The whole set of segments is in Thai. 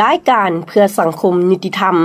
รายการเพื่อสังคมยุติธรรม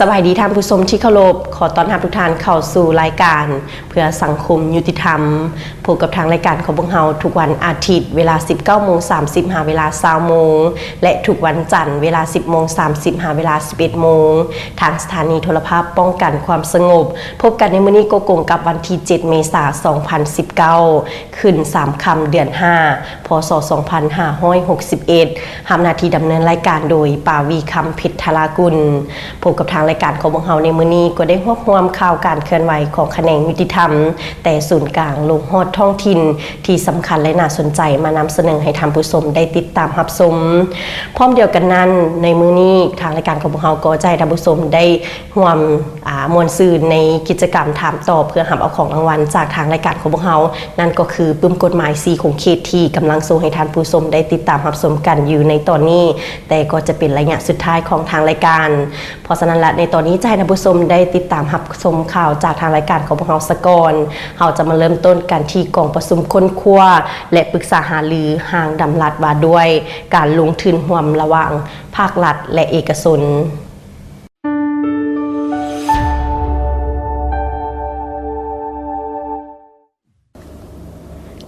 สวัสดีท่านผู้ชมที่เคารพขอต้อนรับทุกท่านเข้าสู่รายการเพื่อสังคมยุติธรรมพบกับทางรายการของพวกเราทุกวันอาทิตย์เวลา 19:30 น. เวลา 20:00 น. และทุกวันจันทร์เวลา 10:30 น. เวลา 11:00 น. ทางสถานีโทรภาพป้องกันความสงบพบกันในมื้อนี้ก็ตรงกับวันที่ 7 เมษายน 2019 ขึ้น 3 ค่ำเดือน 5 พ.ศ. 2561ทำหน้าที่ดำเนินรายการโดยปาวีคำเพชรธารากุลพบกับทางรายการของพวกเราในมื้อนี้ก็ได้รวบรวมข่าวการเคลื่อนไหวของแขนงยุติธรรมแต่ศูนย์กลางลงฮอดท้องถิ่นที่สำคัญและน่าสนใจมานำเสนอให้ท่านผู้ชมได้ติดตามรับชมพร้อมเดียวกันนั้นในมื้อนี้ทางรายการของพวกเราก็จะให้ท่านผู้ชมได้ร่วมมวลซื่นในกิจกรรมถามตอบเพื่อรับเอาของรางวัลจากทางรายการของพวกเรานั่นก็คือปึ้มกฎหมาย4ของเขตที่กำลังส่งให้ท่านผู้ชมได้ติดตามรับชมกันอยู่ในตอนนี้แต่ก็จะเป็นระยะสุดท้ายของทางรายการเพราะฉะนั้นในตอนนี้จะให้ท่านผู้ชมได้ติดตามรับชมข่าวจากทางรายการของพวกเราสกอนเราจะมาเริ่มต้นกันที่กองประชุมค้นคว้าและปรึกษาหารือหางดำรัฐว่าด้วยการลงทุนร่วมระหว่างภาครัฐและเอกชน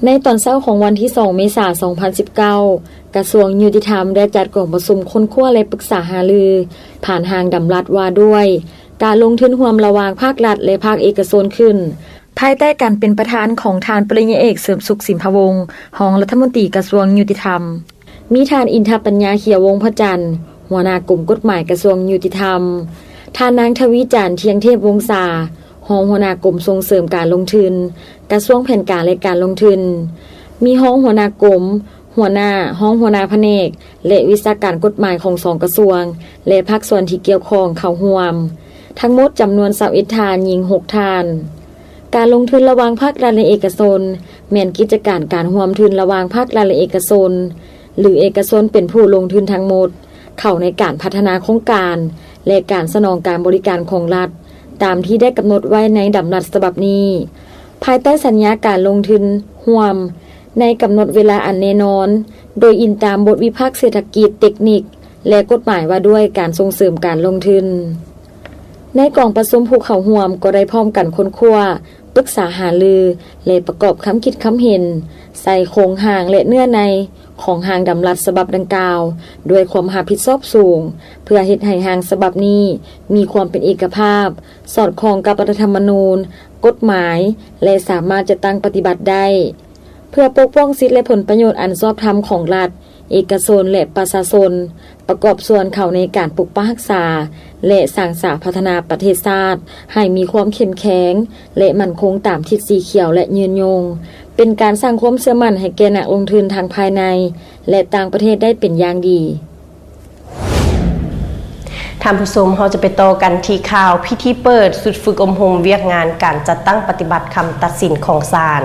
ในตอนเช้าของวันที่ 2 เมษายน 2019 กระทรวงยุติธรรมได้จัดกองประชุมค้นคว้าและปรึกษาหารือผ่านหางดำรัฐว่าด้วยการลงทุนร่วมระหว่างภาครัฐและภาคเอกชนขึ้นภายใต้การเป็นประธานของท่านปริญญาเอกเสริมสุขสิมพวงศ์รองรัฐมนตรีกระทรวงยุติธรรมมีท่านอินทปัญญาเขียววงศ์พระจันทร์หัวหน้ากลุ่มกฎหมายกระทรวงยุติธรรมท่านนางทวีจันทร์เทียงเทพวงศารองหัวหน้ากลุ่มส่งเสริมการลงทุนกระทรวงแผนการและการลงทุนมีรองหัวหน้ากลุ่มหัวหน้าแผนกและวิชาการกฎหมายของ2กระทรวงและภาคส่วนที่เกี่ยวข้องเข้าร่วมทั้งหมดจำนวน21ท่านหญิง6ท่านการลงทุนระหว่างภาครัฐและเอกชนแม่นกิจการการร่วมทุนระหว่างภาครัฐและเอกชนหรือเอกชนเป็นผู้ลงทุนทั้งหมดเข้าในการพัฒนาโครงการและการสนองการบริการของรัฐตามที่ได้กำหนดไว้ในดำรัสฉบับนี้ภายใต้สัญญาการลงทุนร่วมในกำหนดเวลาอันแน่นอนโดยอิงตามบทวิพากษ์เศรษฐกิจเทคนิคและกฎหมายว่าด้วยการส่งเสริมการลงทุนในกองประชุมผู้เข้าร่วมก็ได้พร้อมกันค้นคว้าปรึกษาหารือและประกอบคำคิดคำเห็นใส่โครงหางและเนื้อในของหางดำรัสฉบับดังกล่าวด้วยความรับผิดชอบสูงเพื่อเฮ็ดให้หางฉบับนี้มีความเป็นเอกภาพสอดคล้องกับรัฐธรรมนูญกฎหมายและสามารถจะตั้งปฏิบัติได้เพื่อปกป้องสิทธิและผลประโยชน์อันชอบธรรมของรัฐเอกชนและประชาชนประกอบส่วนเข้าในการปกปักรักษาและสร้างสรรค์พัฒนาประเทศชาติให้มีความเข้มแข็งและมั่นคงตามทิศสีเขียวและยืนยงเป็นการสร้างความเชื่อมั่นให้แก่นักลงทุนทางภายในและต่างประเทศได้เป็นอย่างดีท่านผู้ชมเราจะไปต่อกันที่ข่าวพิธีเปิดสุดฝึกอบรมเวียกงานการจัดตั้งปฏิบัติคำตัดสินของศาล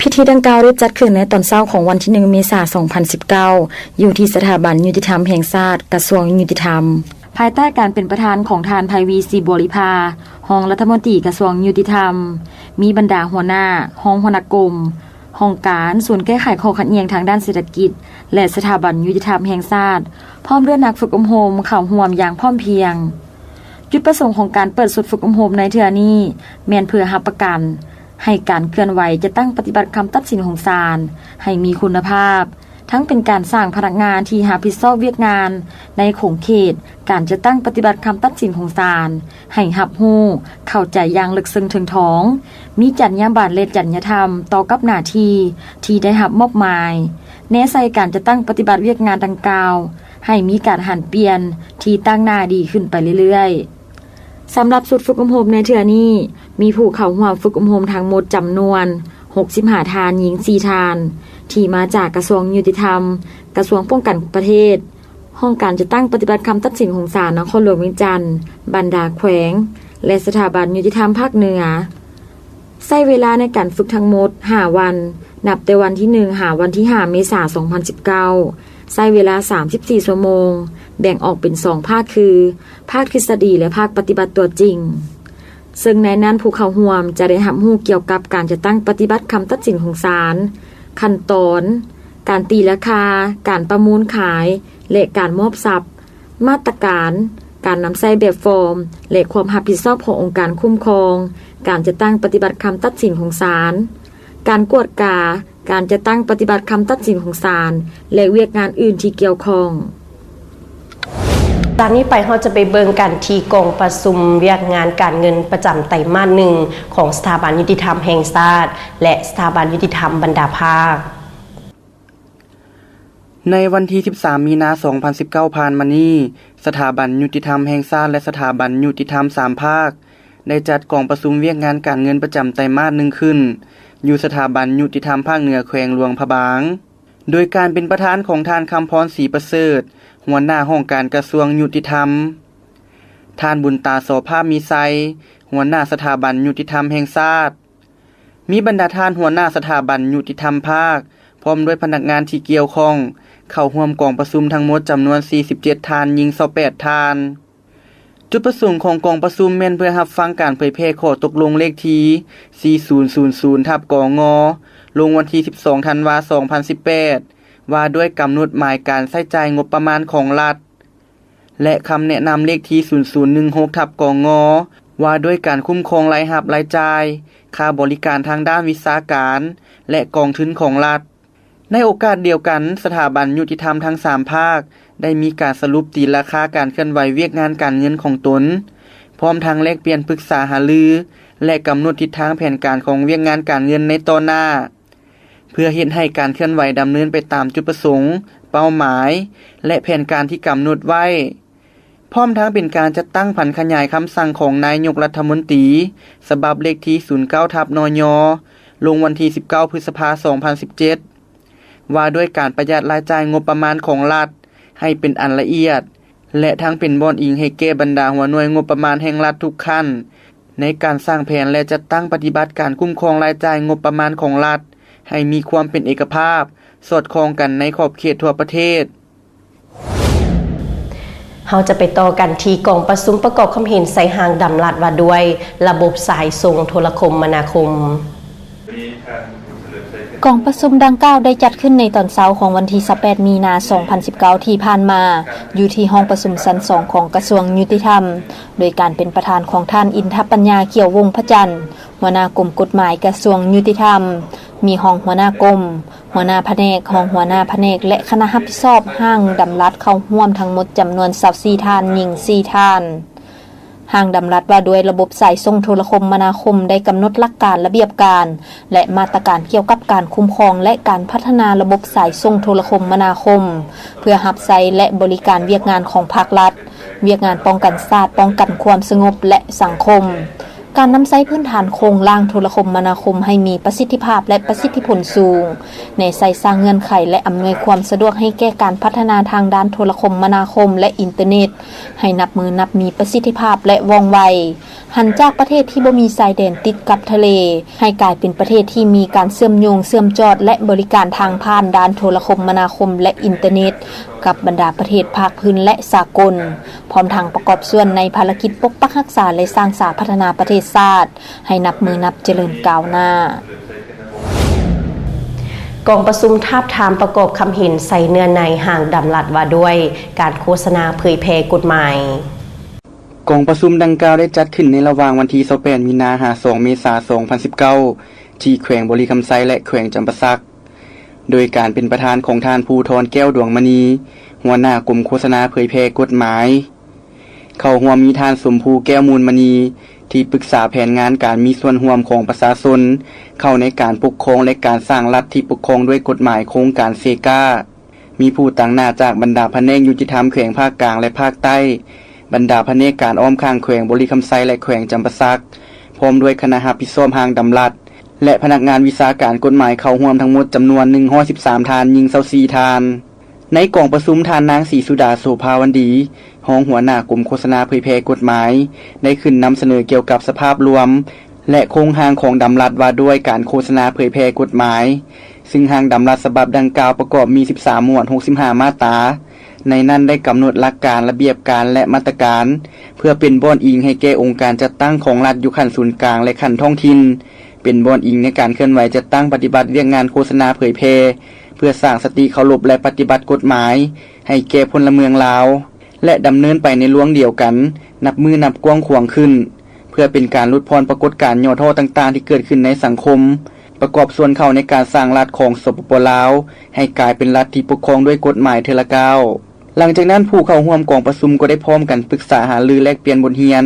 พิธีดังกล่าวได้จัดขึ้นในตอนเช้าของวันที่ 1 เมษายน 2019 อยู่ที่สถาบันยุติธรรมแห่งชาติกระทรวงยุติธรรมภายใต้การเป็นประธานของท่านไพวีศรีบริภารองรัฐมนตรีกระทรวงยุติธรรมมีบรรดาหัวหน้ารองหัวหน้ากรมห้องการศูนย์แก้ไขข้อขัดแย้งทางด้านเศรษฐกิจและสถาบันยุติธรรมแห่งชาติพร้อมด้วยนักฝึกอบรมเข้าร่วมอย่างพร้อมเพรียง จุดประสงค์ของการเปิดศูนย์ฝึกอบรมในเทื่อนี้แม่นเพื่อรับประกันให้การเคลื่อนไหวจะตั้งปฏิบัติคำตัดสินของศาลให้มีคุณภาพทั้งเป็นการสร้างพนักงานที่รับผิดชอบเวียกงานในขงเขตการจะตั้งปฏิบัติคำตัดสินของศาลให้รับรู้เข้าใจอย่างลึกซึ้งถึงท้องมีจรรยาบรรณและจริยธรรมต่อกับหน้าที่ได้รับมอบหมายแนะใส่การจะตั้งปฏิบัติเวียกงานดังกล่าวให้มีการหันเปลี่ยนที่ตั้งหน้าดีขึ้นไปเรื่อยๆสำหรับสุดฝึกอบรมในเทื่อนี้มีผู้เข้าร่วมฝึกอบรมทั้งหมดจำนวน65ทานหญิง4ทานที่มาจากกระทรวงยุติธรรมกระทรวงป้องกันประเทศห้องการจะตั้งปฏิบัติคำตัดสินของศาลนครหลวงเวียงจันทน์บรรดาแขวงและสถาบันยุติธรรมภาคเหนือใช้เวลาในการฝึกทั้งหมด5วันนับแต่วันที่1หาวันที่5เมษายน2019ใช้เวลา34ชั่วโมงแบ่งออกเป็น2ภาคคือภาคทฤษฎีและภาคปฏิบัติตัวจริงซึ่งในนั้นผู้เข้าร่วมจะได้รับรู้เกี่ยวกับการจะตั้งปฏิบัติคำตัดสินของศาลขั้นตอนการตีราคาการประมูลขายและการมอบทรัพย์มาตรการการนำใช้แบบฟอร์มและความรับผิดชอบขององค์การคุ้มครองการจะตั้งปฏิบัติคำตัดสินของศาลการกวดกาการจะตั้งปฏิบัติคำตัดสินของศาลและเวียกงานอื่นที่เกี่ยวข้องตอนนี้ไปเราจะไปเบิ่งกันที่กองประชุมเวียกงานการเงินประจำไตรมาส1ของสถาบันยุติธรรมแห่งชาติและสถาบันยุติธรรมบรรดาภาคในวันที่13มีนาคม2019ผ่านมานี้สถาบันยุติธรรมแห่งชาติและสถาบันยุติธรรม3ภาคได้จัดกองประชุมเวียกงานการเงินประจำไตรมาส1ขึ้นอยู่สถาบันยุติธรรมภาคเหนือแขวงหลวงพระบางโดยการเป็นประธานของท่านคำพรศรีประเสริฐหัวหน้าห้องการกระทรวงยุติธรรมท่านบุญตาโสภาพมีไซหัวหน้าสถาบันยุติธรรมแห่งชาติมีบรรดาท่านหัวหน้าสถาบันยุติธรรมภาคพร้อมด้วยพนักงานที่เกี่ยวข้องเข้าร่วมกองประชุมทั้งหมดจำนวน47ทานหญิง28ทานจุดประสงค์ของกองประชุมแม่นเพื่อรับฟังการเผยแพร่ข้อตกลงเลขที่4000/กงลงวันที่12ธันวาคม2018ว่าด้วยกำหนดหมายการใช้จ่ายงบประมาณของรัฐและคำแนะนำเลขที่0016/กงว่าด้วยการคุ้มครองรายรับรายจ่ายค่าบริการทางด้านวิชาการและกองทุนของรัฐในโอกาสเดียวกันสถาบันยุติธรรมทั้ง3ภาคได้มีการสรุปตีราคาการเคลื่อนไหวเวียกงานการเงินของตนพร้อมทั้งแลกเปลี่ยนปรึกษาหารือและกำหนดทิศทางแผนการของเวียกงานการเงินในต่อหน้าเพื่อเฮ็ดให้การเคลื่อนไหวดำเนินไปตามจุดประสงค์เป้าหมายและแผนการที่กำหนดไว้พร้อมทั้งเป็นการจัดตั้งผันขยายคำสั่งของนายกรัฐมนตรีฉบับเลขที่09/นย.ลงวันที่19พฤษภาคม2017ว่าด้วยการประหยัดรายจ่ายงบประมาณของรัฐให้เป็นอันละเอียดและทั้งเป็นบ่อนอิงให้แก่บรรดาหัวหน่วยงบประมาณแห่งรัฐทุกขั้นในการสร้างแผนและจัดตั้งปฏิบัติการคุ้มครองรายจ่ายงบประมาณของรัฐให้มีความเป็นเอกภาพสอดคล้องกันในขอบเขตทั่วประเทศเราจะไปต่อกันที่กองประชุมประกอบความเห็นใส่หางดำลัดว่าด้วยระบบสายส่งโทรคมนาคมกองประชุมดังกล่าวได้จัดขึ้นในตอนเช้าของวันที่18มีนาคม2019ที่ผ่านมาอยู่ที่ห้องประชุมชั้น2ของกระทรวงยุติธรรมโดยการเป็นประธานของท่านอินทปัญญาเกี่ยววงศ์พระจันทร์หัวหน้ากรมกฎหมายกระทรวงยุติธรรมมีห้องหัวหน้ากรมหัวหน้าแผนกห้องหัวหน้าแผนกและคณะรับผิดชอบห้างดำรัดเข้าร่วมทั้งหมดจำนวน24ท่านหญิง4ท่านห้างดำรัดว่าด้วยระบบสายส่งโทรคมนาคมได้กำหนดหลักการระเบียบการและมาตรการเกี่ยวกับการคุ้มครองและการพัฒนาระบบสายส่งโทรคมนาคมเพื่อรับใช้และบริการเวียกงานของภาครัฐเวียกงานป้องกันชาติป้องกันความสงบและสังคมการนำใช้พื้นฐานโครงร่างโทรคมนาคมให้มีประสิทธิภาพและประสิทธิผลสูงในใส่สร้างเงื่อนไขและอำนวยความสะดวกให้แก่การพัฒนาทางด้านโทรคมนาคมและอินเทอร์เน็ตให้นับมือนับมีประสิทธิภาพและว่องไวหันจากประเทศที่บ่มีชายแดนติดกับทะเลให้กลายเป็นประเทศที่มีการเชื่อมโยงเชื่อมจอดและบริการทางผ่านด้านโทรคมนาคมและอินเทอร์เน็ตกับบรรดาประเทศภาคพื้นและสากลพร้อมทั้งประกอบส่วนในภารกิจปกปักรักษาและสร้างสรรค์พัฒนาประเทศชาติให้นับมือนับเจริญก้าวหน้ากองประชุมทาบทามประกอบคำเห็นใส่เนื้อในห่างดำลัดว่าด้วยการโฆษณาเผยแพร่กฎหมาย กองประชุมดังกล่าวได้จัดขึ้นในระหว่างวันที่28มีนาคม2เมษายน2019ที่แขวงบริคำไซและแขวงจำปาสักโดยการเป็นประธานของท่านภูธรแก้วดวงมณีหัวหน้ากลุ่มโฆษณาเผยแพร่กฎหมายเข้าร่วมมีท่านสมภูแก้วมูลมณีที่ปรึกษาแผนงานการมีส่วนร่วมของประชาชนเข้าในการปกครองและการสร้างรัฐที่ปกครองด้วยกฎหมายโครงการเซกามีผู้ต่างหน้าจากบรรดาแผนกยุติธรรมแขวงภาคกลางและภาคใต้บรรดาแผนกการอ้อมข้างแขวงบริคำไซและแขวงจำปาสักพร้อมด้วยคณะรับผิดชอบห้างดำรัดและพนักงานวิชาการกฎหมายเข้าร่วมทั้งหมดจำนวน113ทานยิง24ทานในกองประชุมทานนางศรีสุดาโสภาวันดีรองหัวหน้ากลุ่มโฆษณาเผยแพร่กฎหมายได้ขึ้นนำเสนอเกี่ยวกับสภาพรวมและโครงร่างของดำรัสว่าด้วยการโฆษณาเผยแพร่กฎหมายซึ่งร่างดำรัสฉบับดังกล่าวประกอบมี13หมวด65มาตราในนั้นได้กำหนดหลักการระเบียบการและมาตรการเพื่อเป็นบ่อนอิงให้แก่องค์การจัดตั้งของรัฐอยู่ขั้นศูนย์กลางและขั้นท้องถิ่นเป็นบ่อนอิงในการเคลื่อนไหวจัดตั้งปฏิบัติเรื่องงานโฆษณาเผยแพร่เพื่อสร้างสติเคารพและปฏิบัติกฎหมายให้แก่พลเมืองลาวและดำเนินไปในล่วงเดียวกันนับมือนับกว้างขวางขึ้นเพื่อเป็นการลดพรปรากฏการณ์ย่อท้อต่างๆที่เกิดขึ้นในสังคมประกอบส่วนเข้าในการสร้างรัฐของสปป.ลาวให้กลายเป็นรัฐที่ปกครองด้วยกฎหมายเทอละก้าวหลังจากนั้นผู้เข้าร่วมกองประชุมก็ได้พร้อมกันปรึกษาหารือแลกเปลี่ยนบทเรียน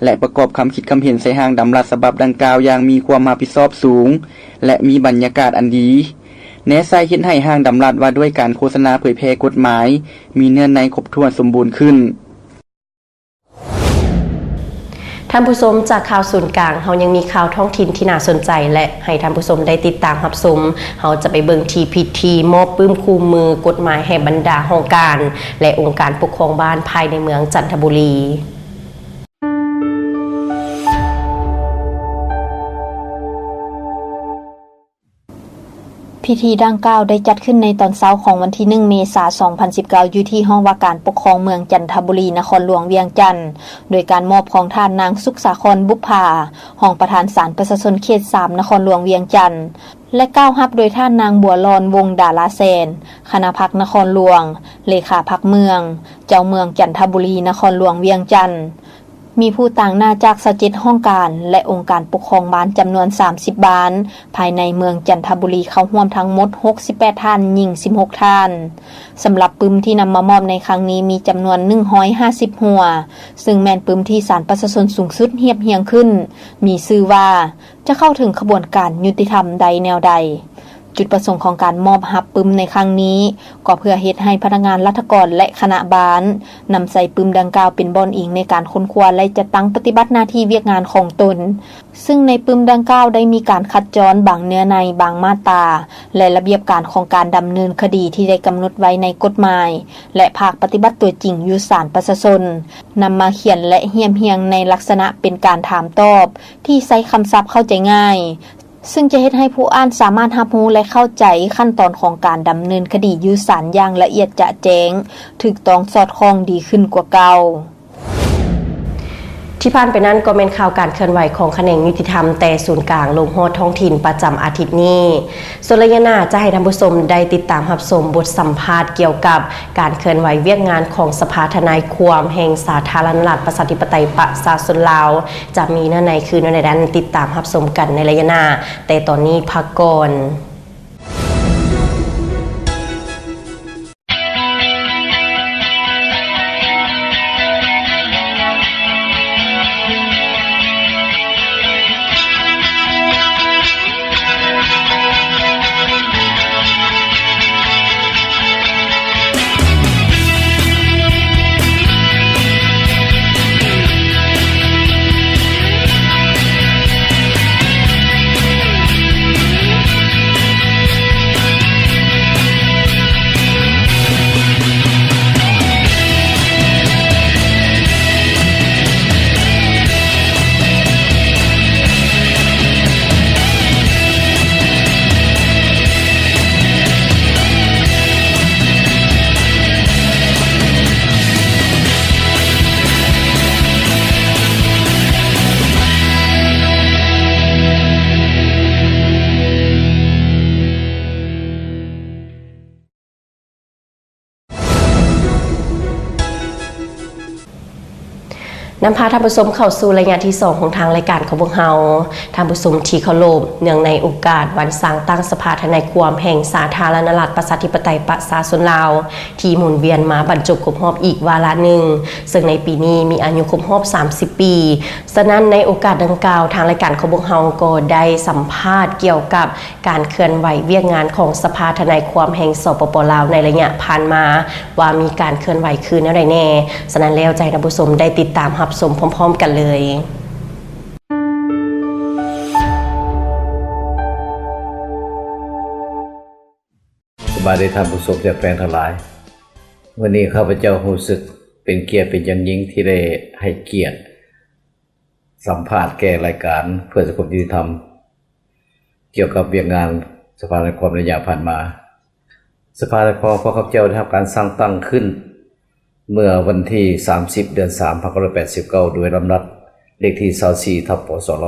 และประกอบคำคิดคำเห็นใส่ร่างดำรัสฉบับดังกล่าวอย่างมีความรับผิดชอบสูงและมีบรรยากาศอันดีแนะใส่เฮ็ดให้ร่างดำรัสว่าด้วยการโฆษณาเผยแพร่กฎหมายมีเนื้อในครบถ้วนสมบูรณ์ขึ้นท่านผู้ชมจากข่าวศูนย์กลางเฮายังมีข่าวท้องถิ่นที่น่าสนใจและให้ท่านผู้ชมได้ติดตามรับชมเฮาจะไปเบิ่งที่พิธีมอบปื้มคูมือกฎหมายให้บรรดาองค์การและองค์การปกครองบ้านภายในเมืองจันทบุรีพิธีดังกล่าวได้จัดขึ้นในตอนเช้าของวันที่1เมษายน2019อยู่ที่ห้องว่าการปกครองเมืองจันทบุรีนครหลวงเวียงจันทน์โดยการมอบของท่านนางสุขสาครบุพภารองประธานศาลประชาชนเขต3นครหลวงเวียงจันทน์และก้าวรับโดยท่านนางบัวลอนวงดาราแสนคณะพรรคนครหลวงเลขาพรรคเมืองเจ้าเมืองจันทบุรีนครหลวงเวียงจันทน์มีผู้ต่างหน้าจาก27ห้องการและองค์การปกครองบ้านจำนวน30บ้านภายในเมืองจันทบุรีเข้าร่วมทั้งหมด68ท่านหญิง16ท่านสำหรับปึ้มที่นำมามอบในครั้งนี้มีจำนวน150หัวซึ่งแม่นปึ้มที่ศาลประชาชนสูงสุดเฮียบเฮียงขึ้นมีชื่อว่าจะเข้าถึงขบวนการยุติธรรมใดแนวใดจุดประสงค์ของการมอบฮับปึ้มในครั้งนี้ก็เพื่อเฮ็ดให้พนักงานรัฐกรและคณะบาลนำใส่ปึ้มดังกล่าวเป็นบ่อนอิงในการค้นคว้าและจัดตั้งปฏิบัติหน้าที่เวียกงานของตนซึ่งในปึ้มดังกล่าวได้มีการคัดย้อนบางเนื้อในบางมาตราและระเบียบการของการดำเนินคดีที่ได้กำหนดไว้ในกฎหมายและภาคปฏิบัติตัวจริงอยู่ศาลประชาชนนำมาเขียนและเฮียมเฮียงในลักษณะเป็นการถามตอบที่ใช้คำศัพท์เข้าใจง่ายซึ่งจะเฮ็ดให้ผู้อ่านสามารถรับรู้และเข้าใจขั้นตอนของการดำเนินคดีอยู่ศาลอย่างละเอียดจะแจ้งถูกต้องสอดคล้องดีขึ้นกว่าเก่าที่ผ่านไปนั้นก็เป็นข่าวการเคลื่อนไหวของแขนงยุติธรรมแต่ศูนย์กลางลงโทษท้องถิ่นประจำอาทิตย์นี้ส่วนระยะหน้าจะให้ท่านผู้ชมได้ติดตามรับชมบทสัมภาษณ์เกี่ยวกับการเคลื่อนไหวเวียกงานของสภาทนายความแห่งสาธารณรัฐประชาธิปไตยประชาชนลาวจะมีเนื้อในคืนในด้านติดตามรับชมกันในระยะหน้าแต่ตอนนี้พักก่อน นำพาท่านผู้ชมเข้าสู่รายงานที่2ของทางรายการของพวกเราท่านผู้ชมที่เคารพเนื่องในโอกาสวันสร้างตั้งสภาทนายความแห่งสาธารณรัฐประชาธิปไตยประชาชนลาวที่หมุนเวียนมาบรรจบครบรอบอีกวาระหนึ่งซึ่งในปีนี้มีอายุครบรอบ30 ปีฉะนั้นในโอกาสดังกล่าวทางรายการของพวกเราก็ได้สัมภาษณ์เกี่ยวกับการเคลื่อนไหวเวียกงานของสภาทนายความแห่งสปป.ลาวในระยะผ่านมาว่ามีการเคลื่อนไหวคืนอะไรแน่ฉะนั้นแล้วใจท่านผู้ชมได้ติดตามรับชมพร้อมๆกันเลยสบายได้ทำผู้ชมจากแฟนทั้งหลายวันนี้ข้าพเจ้ารู้สึกเป็นเกียรติเป็นอย่างยิ่งที่ได้ให้เกียรติสัมภาษณ์แก่รายการเพื่อสังคมยุติธรรมเกี่ยวกับเวียกงานสภาในความระยะผ่านมาสภาในความข้าพเจ้าได้ทำการสร้างตั้งขึ้นเมื่อวันที่30เดือน3 1989โดยลำดับเลขที่24ทับปสร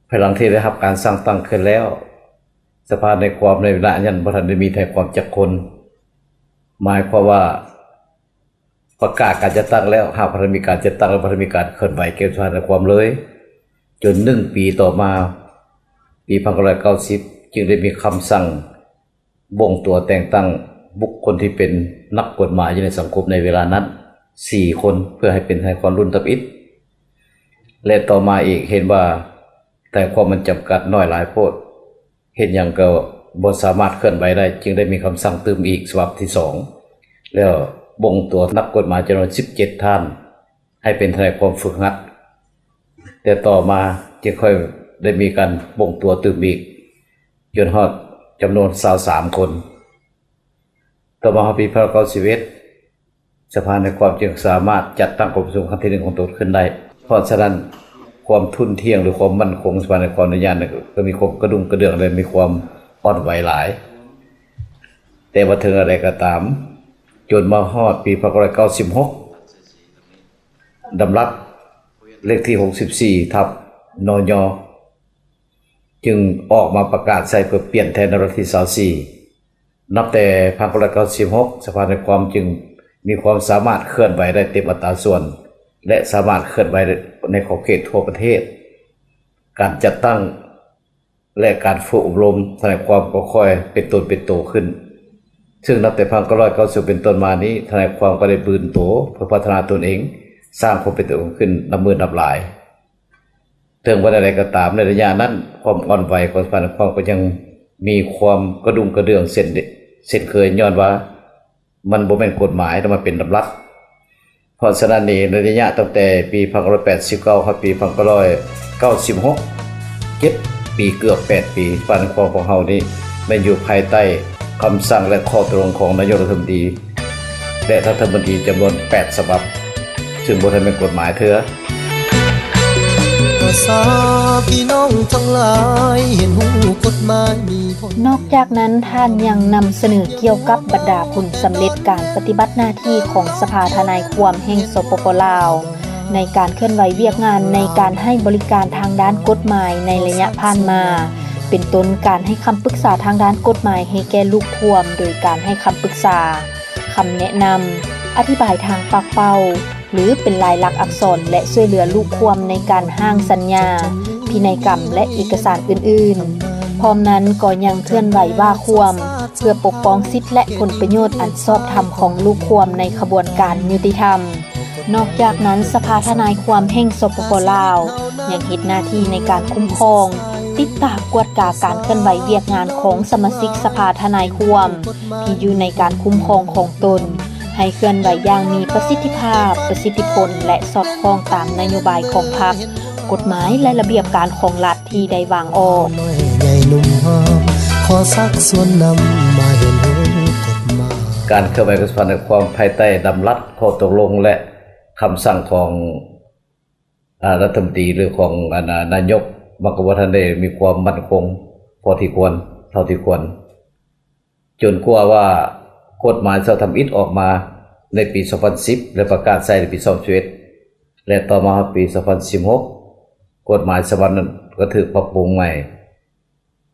ภายหลังที่ได้รับการสร้างตั้งขึ้นแล้วสภาในความในเวลานั้นบ่ทันได้มีไทยความจักคนหมายความว่าประกาศการจะตั้งแล้วหากบ่ทันมีการจะตั้งและบ่ทันมีการเคลื่อนไหวเกี่ยวกับสภาในความเลยจน1 ปีต่อมาปี1990จึงได้มีคำสั่งบ่งตัวแต่งตั้งบุคคลที่เป็นนักกฎหมายอยู่ในสังคมในเวลานั้น4 คนเพื่อให้เป็นทนายความรุ่นทับอิฐและต่อมาอีกเห็นว่าแต่ความมันจำกัดน้อยหลายโพดเห็นอย่างก็บ่สามารถเคลื่อนไหวได้จึงได้มีคำสั่งเติมอีกฉบับที่2แล้วบ่งตัวนักกฎหมายจำนวน17 ท่านให้เป็นทนายความฝึกหัดแต่ต่อมาจึงค่อยได้มีการบ่งตัวเติมอีกจนฮอดจำนวน23 คนต่อมาปี1991สภาในความจึงสามารถจัดตั้งองค์ประชุมครั้งที่1ของตนขึ้นได้เพราะฉะนั้นความทุนเที่ยงหรือความมั่นคงสภาในความในญาณก็มีความกระดุมกระเดื่องและมีความอ่อนไหวหลายแต่ว่าถึงอะไรก็ตามจนมาฮอดปี1996ดำรัสเลขที่64ทับนยจึงออกมาประกาศใช้เพื่อเปลี่ยนแทนนรัฐที่24นับแต่1996สภาในความจึงมีความสามารถเคลื่อนไหวได้เต็มอัตราส่วนและสามารถเคลื่อนไหวในขอบเขตทั่วประเทศการจัดตั้งและการฝึกอบรมทนายความก็ค่อยเป็นตนเป็นโตขึ้นซึ่งนับแต่1990เป็นต้นมานี้ทนายความก็ได้บืนโตเพื่อพัฒนาตนเองสร้างความเป็นตัวขึ้นนับหมื่นนับหลายถึงว่าอะไรก็ตามในระยะนั้นความอ่อนไหวของสภาในความก็ยังมีความกระดุมกระเดื่องเส้นเคยย้อนว่ามันบ่แม่นกฎหมายแต่มันเป็นดำรัสเพราะฉะนั้นในระยะตั้งแต่ปี1989ครับปี1996 7 ปีเกือบ8 ปีสภาในความของเฮานี้มันอยู่ภายใต้คำสั่งและข้อตกลงของนายกรัฐมนตรีและรัฐมนตรีจำนวน8 ฉบับซึ่งบ่ทันเป็นกฎหมายเถือพี่น้องทั้งหลายเห็นหูกฎหมายมีผลนอกจากนั้นท่านยังนำเสนอเกี่ยวกับบรรดาผลสำเร็จการปฏิบัติหน้าที่ของสภาทนายความแห่งสปป.ลาวในการเคลื่อนไหวเวียกงานในการให้บริการทางด้านกฎหมายในระยะผ่านมาเป็นต้นการให้คำปรึกษาทางด้านกฎหมายให้แก่ลูกความโดยการให้คำปรึกษาคำแนะนำอธิบายทางปากเป้าหรือเป็นลายลักษณ์อักษรและช่วยเหลือลูกความในการห้างสัญญาพินัยกรรมและเอกสารอื่นๆพร้อมนั้นก็ยังเคลื่อนไหวว่าความเพื่อปกป้องสิทธิและผลประโยชน์อันชอบธรรมของลูกความในขบวนการยุติธรรมนอกจากนั้นสภาทนายความแห่งสปป.ลาวยังเฮ็ดหน้าที่ในการคุ้มครองติดตามกวดกาการเคลื่อนไหวเวียกงานของสมาชิกสภาทนายความที่อยู่ในการคุ้มครองของตนให้เคลื่อนไหวอย่างมีประสิทธิภาพประสิทธิผลและสอดคล้องตามนโยบายของพรรคกฎหมายและระเบียบการของรัฐที่ได้วางออกใหญ่หนุ่มหอมขอสักส่วนนำมาเห็นหูกฎหมายการเคลื่อนไหวของสภาในความภายใต้ดำรัสข้อตกลงและคำสั่งของรัฐมนตรีหรือของนายกมันก็บ่ทันได้มีความมั่นคงพอที่ควรเท่าที่ควรจนกว่าว่ากฎหมายสภาทำอิฐออกมาในปี2010และประกาศใช้ในปี2011และต่อมาปี2016กฎหมายฉบับนั้นก็ถูกปรับปรุงใหม่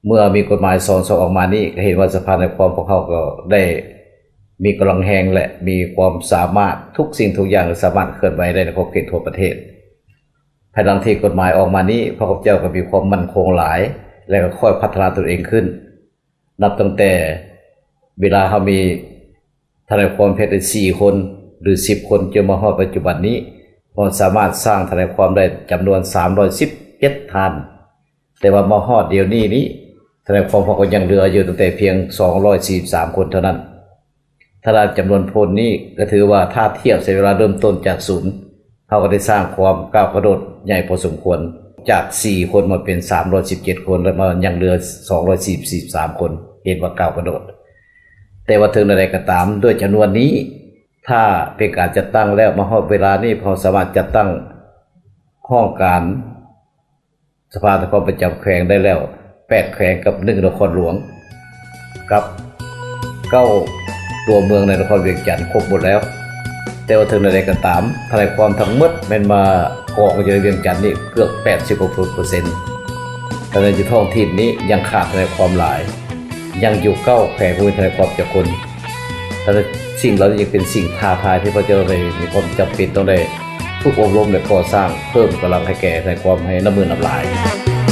เมื่อมีกฎหมาย22ออกมานี้ก็เห็นว่าสภาในความของเขาก็ได้ มีกำลังแรงและมีความสามารถทุกสิ่งทุกอย่างสามารถเคลื่อนไหวได้ในขอบเขตทั่วประเทศภายหลังที่กฎหมายออกมานี้พระเจ้าก็มีความมั่นคงหลายและก็ค่อยพัฒนาตัวเองขึ้นนับตั้งแต่เวลาเขามีทนายความเพียงแต่4 คนหรือ10 คนจนมาฮอดปัจจุบันนี้เราสามารถสร้างทนายความได้จำนวน317 ท่านแต่ว่ามาฮอดเดี๋ยวนี้ทนายความเขาก็ยังเหลืออยู่ตั้งแต่เพียง243 คนเท่านั้นถ้าจำนวนพลนี้ก็ถือว่าถ้าเทียบใช้เวลาเริ่มต้นจากศูนย์เขาก็ได้สร้างความก้าวกระโดดใหญ่พอสมควรจาก4 คนมาเป็น317 คนแล้วมายังเหลือ243 คนเห็นว่าก้าวกระโดดแต่ว่าถึงใดก็ตามด้วยจำนวนนี้ถ้าเป็นการจัดตั้งแล้วมาฮอดเวลานี้พอสามารถจัดตั้งห้องการสภาทนายความประจำแขวงได้แล้ว8 แขวงกับ1 นครหลวงกับ9 ตัวเมืองในนครเวียงจันทร์ครบหมดแล้วแต่ว่าถึงใดก็ตามทนายความทั้งหมดแม่นมากองอยู่ในเวียงจันทร์นี่เกือบ80% แต่ในจุดท้องถิ่นนี้ยังขาดทนายความหลายยังอยู่9 แขวงผู้มีทนายความจากคนแต่สิ่งเหล่านี้ยังเป็นสิ่งท้าทายที่พระเจ้าได้มีความจำเป็นต้องได้ฝึกอบรมและก่อสร้างเพิ่มกำลังให้แก่ทนายความให้น้ำมือน้ำลาย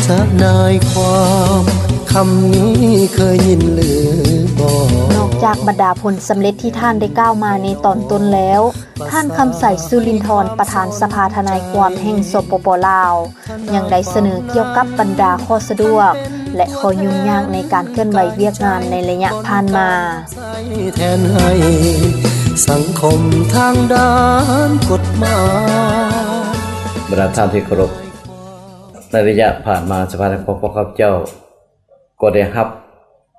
ทนายความคำนี้เคยยินหรือบ่นอกจากบรรดาผลสำเร็จที่ท่านได้กล่าวมาในตอนต้นแล้ว ท่านคำใสสุรินทร์ประธานสภาทนายความแห่งสปป.ลาวยังได้เสนอเกี่ยวกับบรรดาข้อสะดวกและข้อยุ่งยากในการเคลื่อนไหวเวียกงานในระยะผ่านมาแทนให้สังคมทางด้านกฎหมายบรรดาท่านที่เคารพในระยะผ่านมาสภาทนายความของข้าพเจ้าก็ได้รับ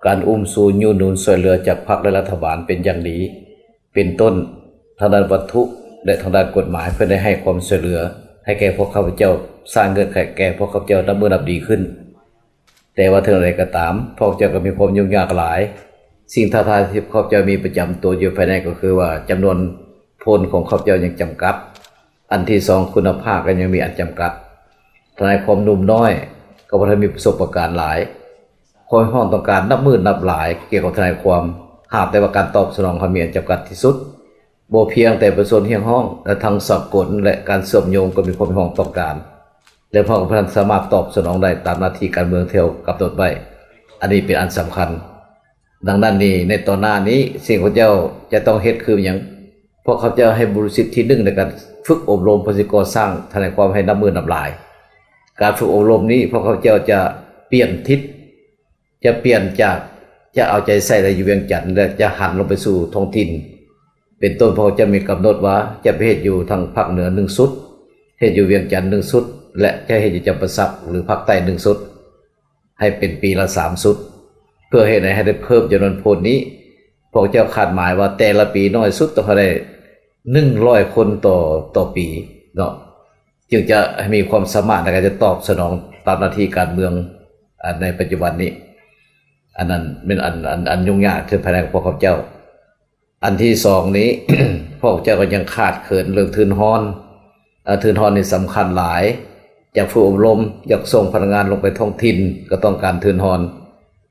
การสู่ยูหนุนช่วยเหลือจากพรรคและรัฐบาลเป็นอย่างดีเป็นต้นทางด้านวัตถุและทางด้านกฎหมายเพื่อได้ให้ความช่วยเหลือให้แก่พวกข้าพเจ้าสร้างเงื่อนไขแก่พวกข้าพเจ้าดำเนินดีขึ้นแต่ว่าถึงอะไรก็ตามพวกเจ้าก็มีความยุ่งยากหลายสิ่งท้าทายที่ข้าพเจ้ามีประจำตัวอยู่ภายในก็คือว่าจำนวนพลของข้าพเจ้ายังจำกัดอันที่2คุณภาพก็ยังมีอันจำกัดทนายความหนุ่มน้อยก็บ่ได้มีประสบการณ์หลายคนห้องต้องการนับหมื่นนับหลายเกี่ยวกับทนายความหากแต่ว่าการตอบสนองเขามีอันจำกัดที่สุดบ่เพียงแต่ประสนเฮียงห้องและทางสอบกลและการเชื่อมโยงก็มีความห้องต้องการและพวกท่านสามารถตอบสนองได้ตามหน้าที่การเมืองเที่ยวกับตนไว้อันนี้เป็นอันสำคัญดังนั้นนี่ในตอนหน้านี้สิ่งของเจ้าจะต้องเฮ็ดคืออย่างพวกเขาเจ้าให้บริสุทธิ์ที่1ในการฝึกอบรมพสิกรสร้างทนายความให้นับหมื่นนับหลายการฝึกอบรมนี้พวกเขาเจ้าจะเปลี่ยนทิศจะเปลี่ยนจากจะเอาใจใส่ในอยู่เวียงจันทร์และจะหันลงไปสู่ท้องถิ่นเป็นต้นพอจะมีกำหนดว่าจะไปเฮ็ดอยู่ทางภาคเหนือ1 สุดเฮ็ดอยู่เวียงจันทร์1 สุดและจะเฮ็ดอยู่จำปาสักหรือภาคใต้1 สุดให้เป็นปีละ3 สุดเพื่อให้ได้เพิ่มจำนวนพลนี้พวกเจ้าคาดหมายว่าแต่ละปีน้อยสุดต้องได้100 คนต่อปีเนาะจึงจะมีความสามารถในการจะตอบสนองตามหน้าที่การเมืองในปัจจุบันนี้อันนั้นเป็นอันยุ่งยากที่ภายในพวกเขาเจ้าอันที่2นี้ พวกเจ้าก็ยังขาดเขินเรื่องทุนฮอนนี่สำคัญหลายจากผู้อบรมอยากส่งพนักงานลงไปท้องถิ่นก็ต้องการทุนฮอน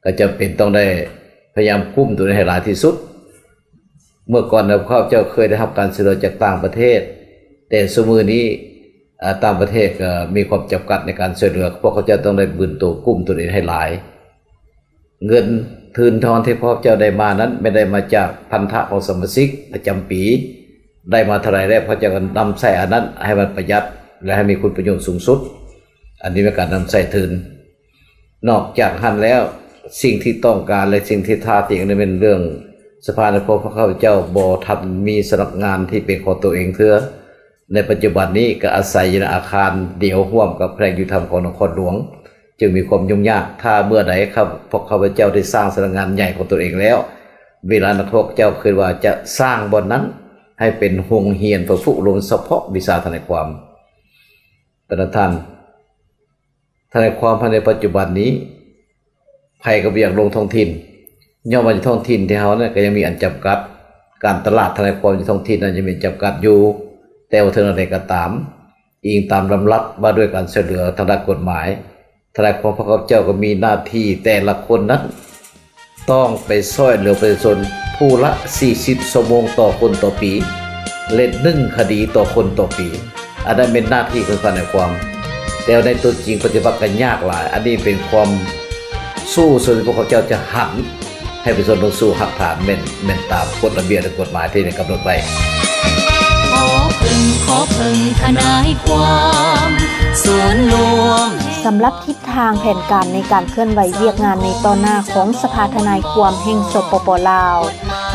ก็จะเป็นต้องได้พยายามคุ้มตัวให้หลายที่สุดเมื่อก่อนพวกเขาเจ้าเคยได้รับการช่วยเหลือจากต่างประเทศแต่สมัยนี้ต่างประเทศก็มีความจำกัดในการช่วยเหลือพวกเขาเจ้าต้องได้บืนตัวกุ้มตัวเองให้หลายเงินทุนทอนที่พวกเจ้าได้มานั้นไม่ได้มาจากพันธะของสมาชิกประจำปีได้มาเท่าไรแล้วพวกเจ้าก็นำใส่อันนั้นให้มันประหยัดและให้มีคุณประโยชน์สูงสุดอันนี้เป็นการนำใส่ทุนนอกจากนั้นแล้วสิ่งที่ต้องการและสิ่งที่ท้าทายนี่เป็นเรื่องสภาในพวกเขาเจ้าบ่ทันมีสำนักงานที่เป็นของตัวเองเถื่อในปัจจุบันนี้ก็อาศัยอยู่ในอาคารเดี่ยวร่วมกับแพร่งยุติธรรมของนครหลวงจึงมีความยุ่งยากถ้าเมื่อใดครับพวกข้าพเจ้าได้สร้างสำนักงานใหญ่ของตัวเองแล้วเวลานักพวกเจ้าคิดว่าจะสร้างบนนั้นให้เป็นโรงเรียนฝึกอบรมเฉพาะวิชาทนายความแต่ท่านทนายความภายในปัจจุบันนี้ใครก็อยากลงท้องถิ่นย่อมมาจากท้องถิ่นที่เขาเนี่ยก็ยังมีอันจำกัดการตลาดทนายความในท้องถิ่นนั้นยังมีจำกัดอยู่แต่ว่าเท่านั้นก็ตามอิงตามลำดับว่าด้วยการช่วยเหลือทางด้านกฎหมายทนายความพระเจ้าก็มีหน้าที่แต่ละคนนั้น ต้องไปช่วยเหลือประชาชนผู้ละ40ชั่วโมงต่อคนต่อปีเล่น1คดีต่อคนต่อปีอันนั้นเป็นหน้าที่ของทนายความแต่ในตัวจริงปฏิบัติกันยากหลายอันนี้เป็นความสู้ส่วนพวกเขาจะหันให้ประชาชนลงสู่หักฐานแม่นตามกฎระเบียบและกฎหมายที่ได้กำหนดไว้ขอพึ่งทนายความส่วนรวมสำหรับทิศทางแผนการในการเคลื่อนไหวเวียกงานในตอนหน้าของสภาทนายความแห่งสปป.ลาว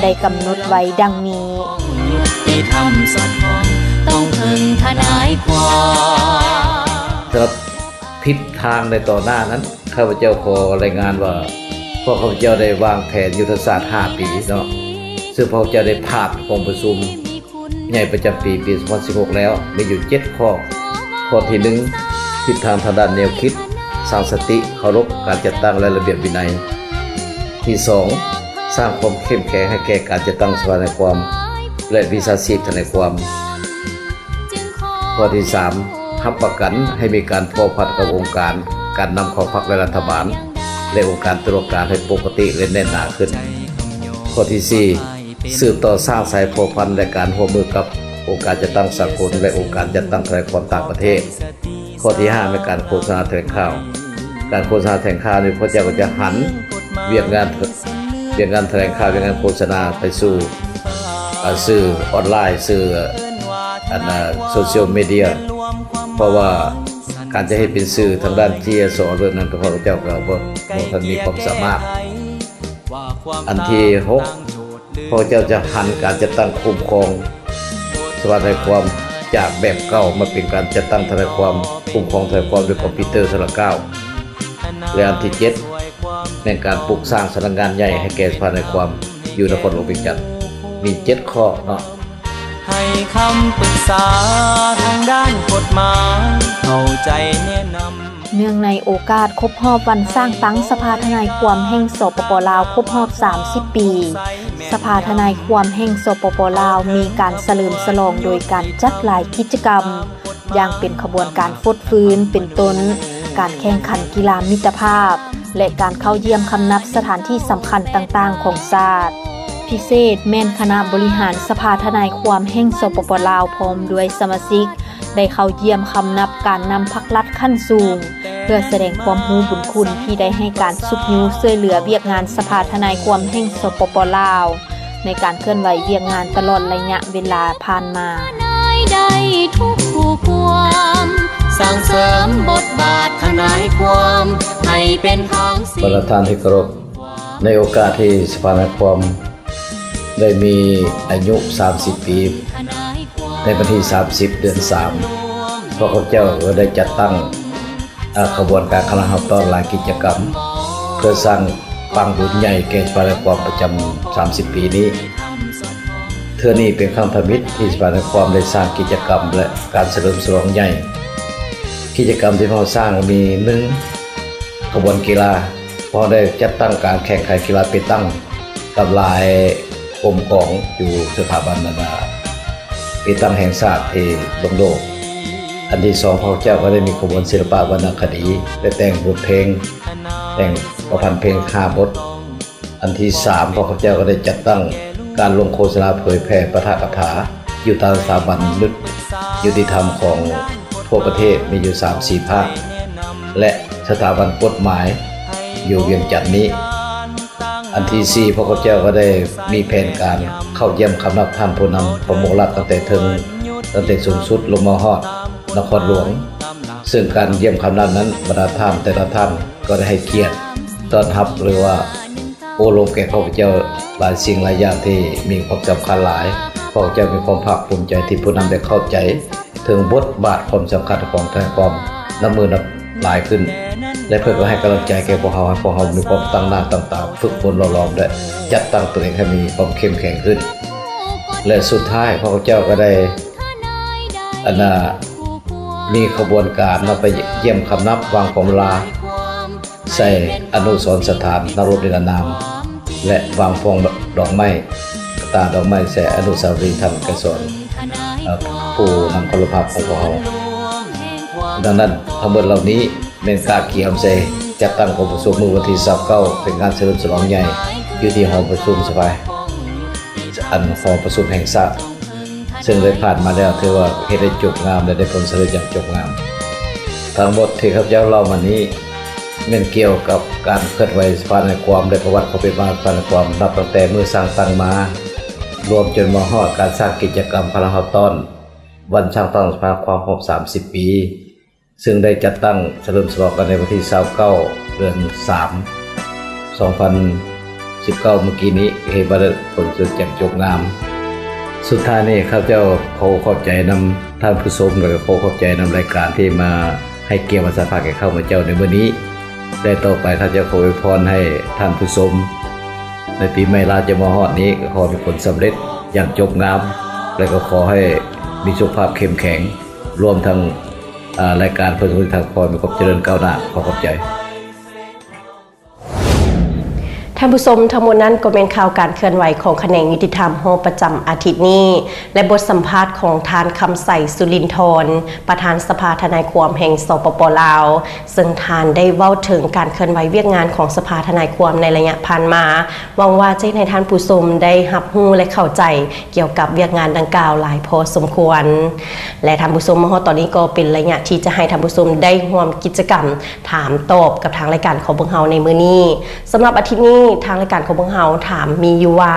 ได้กำหนดไว้ดังนี้ยุติธรรมสอดคล้องต้องพึ่งทนายความสำหรับทิศทางในต่อหน้านั้นข้าพเจ้าขอรายงานว่าพวกข้าพเจ้าได้วางแผนยุทธศาสตร์5ปีเนาะซึ่งพวกเจ้าได้ผ่านองค์ประชุมใหญ่ประจำปี2016แล้วมีอยู่7ข้อที่1ทิศทางทางด้านแนวคิดสร้างสติเคารพการจัดตั้งและระเบียบวินัยที่2สร้างความเข้มแข็งให้แก่การจัดตั้งสภาทนายความและวิชาชีพทนายความข้อที่3รับประกันให้มีการพัวพันกับองค์การนำของพรรคและรัฐบาลและองค์การตุลาการให้ปกติและแน่นหนาขึ้นข้อที่4สืบต่อสร้างสายพัวพันและการร่วมมือกับองค์การจัดตั้งสากลและองค์การจัดตั้งทนายความต่างประเทศข้อที่5เป็นการโฆษณาแถลงข่าวการโฆษณาแถลงข่าวนี้พระเจ้าก็จะหันเวียกงานแถลงข่าวเวียกงานโฆษณาไปสู่สื่อออนไลน์สื่อโซเชียลมีเดียเพราะว่าการจะให้เป็นสื่อทางด้านที่สอนเรื่องนั้นก็พระเจ้าก็บ่ทันมีความสามารถอันที่6พระเจ้าจะหันการจัดตั้งคุ้มครองสภาทนายความจากแบบเก่ามาเป็นการจัดตั้งทนายความคุ้มครองทนายความด้วยคอมพิวเตอร์สละ9และอันที่7ในการปลูกสร้างสำนักงานใหญ่ให้แก่สภาทนายความอยู่นครหลวงเวียงจันทน์มี7ข้อเนาะให้คำปรึกษาทางด้านกฎหมายเข้าใจแนะนำเนื่องในโอกาสครบรอบวันสร้างตั้งสภาทนายความแห่งสปป.ลาวครบรอบ30 ปีสภาทนายความแห่งสปป.ลาวมีการเฉลิมฉลองโดยการจัดหลายกิจกรรมอย่างเป็นขบวนการฟดฟื้นเป็นต้นการแข่งขันกีฬามิตรภาพและการเข้าเยี่ยมคำนับสถานที่สำคัญต่างๆของชาติพิเศษแม่นคณะบริหารสภาทนายความแห่งสปป.ลาวพร้อมด้วยสมาชิกได้เข้าเยี่ยมคำนับการนำพรรครัฐขั้นสูงเพื่อแสดงความรู้บุญคุณที่ได้ให้การสุขยูช่วยเหลือเวียกงานสภาทนายความแห่งสปป.ลาวในการเคลื่อนไหวเวียกงานตลอดระยะเวลาผ่านมาได้ทุกคู่ความสร้างเสริมบทบาททนายความให้เป็นทางประธานที่เคารพในโอกาสที่สภาทนายความได้มีอายุ30 ปีในวันที่30 เดือน 3พวกเขาเจ้าก็ได้จัดตั้งขบวนการคณะต้อนหลายกิจกรรมเพื่อสร้างปังบุญใหญ่แก่สภาทนายความประจำ30 ปีนี้เทื่อนี้เป็นครั้งทมิตรที่สภาทนายความได้สร้างกิจกรรมและการเฉลิมฉลองใหญ่กิจกรรมที่พวกเราสร้างมี1ขบวนกีฬาพอได้จัดตั้งการแข่งขันกีฬาเปตังกับหลายกรมของอยู่สถาบันนานาเปตังแห่งชาติที่โลกอันที่2พระเจ้าก็ได้มีขบวนศิลปะวรรณคดีและแต่งบทเพลงแต่งประพันธ์เพลง5 บทอันที่3พระเจ้าก็ได้จัดตั้งการลงโฆษณาเผยแพร่ปาฐกถาอยู่ตามสถาบันยุติธรรมของทั่วประเทศมีอยู่ 3-4 ภาคและสถาบันกฎหมายอยู่เวียงจันทน์นี้อันที่4พระเจ้าก็ได้มีแผนการเข้าเยี่ยมคำนับท่านผู้นำประมุขรัฐตั้งแต่สูงสุดลงมาฮอดนครหลวงซึ่งการเยี่ยมคำนับนั้นบรรดาท่านแต่ละท่านก็ได้ให้เกียรติต้อนรับหรือว่าโอโลแก่พระเจ้าหลายสิ่งหลายอย่างที่มีความสำคัญหลายพระเจ้ามีความภาคภูมิใจที่ผู้นำได้เข้าใจถึงบทบาทความสำคัญของทนายความน้ำมือนับหลายขึ้นและเพื่อให้กำลังใจแก่พวกเราให้พวกเรามีความตั้งหน้าตั้งตาฝึกฝนรอๆและจัดตั้งตัวเองให้มีความเข้มแข็งขึ้นและสุดท้ายพระเจ้าก็ได้มีขบวนการนำไปเยี่ยมคำนับวางของลาใส่อนุสรณ์สถานนรนิรนามและวางพวงดอกไม้ตาดอกไม้ใส่อนุสาวรีย์ท่านแก่สอนผู้นำคารพของพวกเราดังนั้นทั้งหมดเหล่านี้เป็นการเกี่ยมใส่จัดตั้งกองประชุมเมื่อวันที่29เป็นการเฉลิมฉลองใหญ่ อยู่ที่หอประชุมสภาอันหอประชุมแห่งชาติซึ่งได้ผ่านมาแล้วถือว่าเฮ็ดได้จบงามและได้ผลสำเร็จอย่างจบงามทั้งหมดที่ข้าพเจ้าเล่ามานี้แม่นเกี่ยวกับการเคลื่อนไหวสภาในความและประวัติความเป็นมาสภาในความนับตั้งแต่เมื่อสร้างตั้งมารวมจนมาฮอดการสร้างกิจกรรมพลังเฮาต้อนวันสร้างตั้งสภาความครบ30 ปีซึ่งได้จัดตั้งเฉลิมฉลองกันในวันที่29เดือน3 2019เมื่อกี้นี้เฮ็ดบ่ได้ผลสุดแจ่มจบงามสุดท้ายนี้ข้าพเจ้าขอขอบใจนำท่านผู้ชมและขอขอบใจนำรายการที่มาให้เกียรติมาสัมภาษณ์แก่ข้าพเจ้าในวันนี้ได้ต่อไปข้าพเจ้าขออวยพรให้ท่านผู้ชมในปีใหม่ลาวจะมาฮอดนี้ก็ขอให้ผลสำเร็จอย่างจบงามและก็ขอให้มีสุขภาพเข้มแข็งรวมทั้งรายการเพื่อสุขภาพขอมีความเจริญก้าวหน้าขอขอบใจท่านผู้ชมทั้งหมดนั้นก็เป็นข่าวการเคลื่อนไหวของแขนงยุติธรรมโฮประจำอาทิตย์นี้และบทสัมภาษณ์ของทานคำใสสุรินทร์ประธานสภาทนายความแห่งสปป.ลาวซึ่งทานได้เว้าถึงการเคลื่อนไหวเวียกงานของสภาทนายความในระยะผ่านมาหวังว่าจะให้ท่านผู้ชมได้รับรู้และเข้าใจเกี่ยวกับเวียกงานดังกล่าวหลายพอสมควรและท่านผู้ชมมาฮอดตอนนี้ก็เป็นระยะที่จะให้ท่านผู้ชมได้ร่วมกิจกรรมถามตอบกับทางรายการของพวกเราในมื้อนี้สำหรับอาทิตย์นี้ทางรายการของพวกเราถามมีอยู่ว่า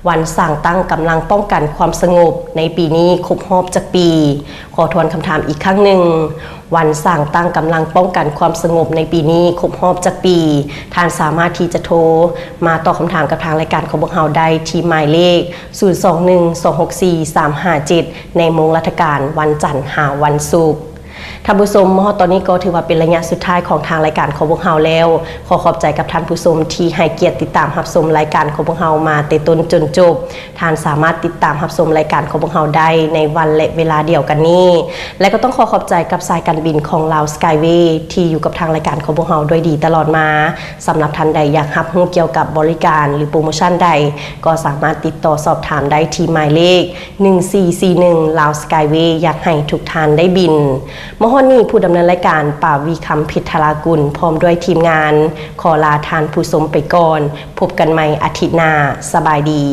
วันสร้างตั้งกำลังป้องกันความสงบในปีนี้ครบรอบจักปีขอทวนคำถามอีกครั้งหนึ่งวันสร้างตั้งกำลังป้องกันความสงบในปีนี้ครบรอบจักปีท่านสามารถที่จะโทรมาตอบคำถามกับทางรายการของพวกเราได้ที่หมายเลข021-264-357ในโมงราชการวันจันทร์หาวันศุกร์ท่านผู้ชมตอนนี้ก็ถือว่าเป็นระยะสุดท้ายของทางรายการของพวกเราแล้วขอขอบใจกับท่านผู้ชมที่ให้เกียรติติดตามรับชมรายการของพวกเรามาแต่ต้นจนจบท่านสามารถติดตามรับชมรายการของพวกเราได้ในวันและเวลาเดียวกันนี้และก็ต้องขอขอบใจกับสายการบินของลาวสกายเวย์ที่อยู่กับทางรายการของพวกเราด้วยดีตลอดมาสำหรับท่านใดอยากรับรู้เกี่ยวกับบริการหรือโปรโมชั่นใดก็สามารถติดต่อสอบถามได้ที่หมายเลข1441ลาวสกายเวย์อยากให้ทุกท่านได้บินมหนี่ผู้ดำเนินรายการป่าวีคำพิทรากุลพร้อมด้วยทีมงานขอลาทานผู้ชมไปก่อนพบกันใหม่อาทิตย์หน้าสบายดี